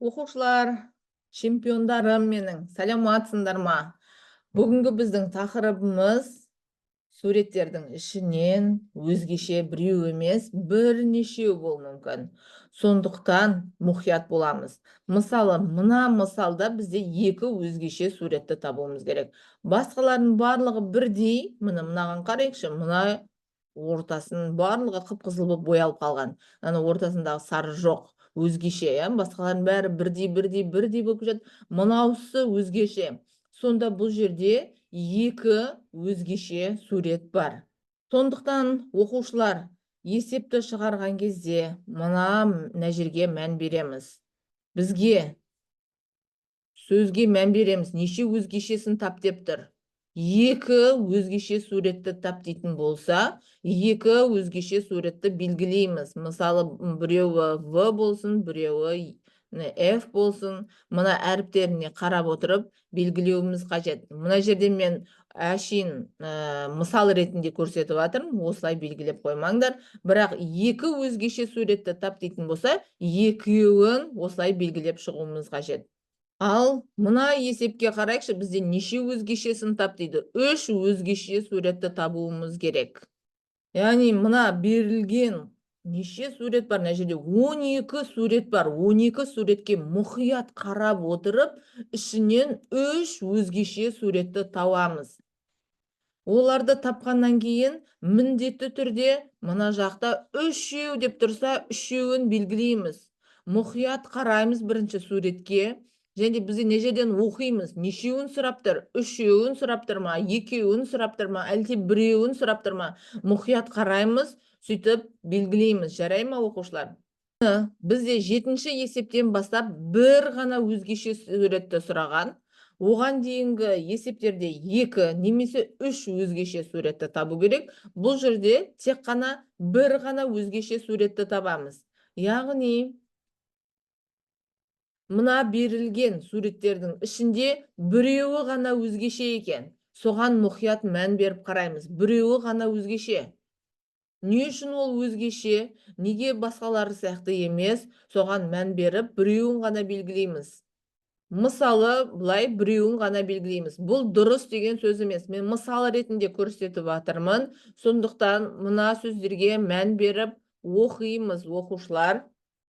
Оқушылар, чемпиондарым менің, сәлематсыңдар ма? Бүгінгі біздің тақырыбымыз суреттердің ішінен өзгеше біреу емес, бірнешеу болуы мүмкін. Сондықтан мұқият боламыз. Мысалы, мына мысалда бізде екі өзгеше суретті табуымыз керек. Басқалардың барлығы бірдей, мынаған қарайықшы, мына ортасын барлығы қып-қызыл болып боялып қалған. Ана ортасындағы сары жоқ, өзгеше, басқалардың бәрі бірдей болып жатыр. Мынаусы өзгеше. Сонда бұл жерде екі өзгеше сурет бар. Сондықтан оқушылар есепті шығарған кезде мына жерге мән береміз. Бізге сөзге мән береміз. Неше өзгешесін тап деп тұр. Екі өзгеше суретті тап дейтін болса, екі өзгеше суретті белгілейміз. Мысалы, біреуі В болсын, біреуі F болсын. Мына әріптеріне қарап отырып белгілеуіміз қажет. Мына жерде мен әшейін мысал ретінде көрсетіп жатырмын, осылай белгілеп қоймаңдар. Бірақ екі өзгеше суретті тап дейтін болса, екеуін осылай белгілеп шығуымыз қажет. Ал мына есепке қарайықшы, бізде неше өзгешесін тап дейді? Үш өзгеше суретті табуымыз керек. Яғни мына берілген неше сурет бар? Мына жерде 12 сурет бар. 12 суретке мұқият қарап отырып, ішінен үш өзгеше суретті табамыз. Оларды тапқаннан кейін міндетті түрде мына жақта үшеу деп тұрса, үшеуін белгілейміз. Мұқият қараймыз бірінші суретке. Және бізде не жерден оқимыз? Нешеуін сұрап тұр? Үшеуін сұрап тұр ма? Екеуін сұрап тұр ма? Әлде біреуін сұрап тұр ма? Мұқият қараймыз, сөйтіп белгілейміз. Жарай ма, оқушылар? Бізде 7-ші есептен бастап бір ғана өзгеше суретті сұраған. Оған дейінгі есептерде 2 немесе 3 өзгеше суретті табу керек. Бұл жерде тек қана бір ғана өзгеше суретті табамыз. Яғни мына берілген суреттердің ішінде біреуі ғана өзгеше екен. Соған мұқият мән беріп қараймыз. Біреуі ғана өзгеше. Не үшін ол өзгеше? Неге басқалары сияқты емес? Соған мән беріп, біреуін ғана белгілейміз. Мысалы, бұлай біреуін ғана белгілейміз. Бұл дұрыс деген сөз емес. Мен мысал ретінде көрсетіп жатырмын. Сондықтан мына сөздерге мән беріп оқимыз, оқушылар.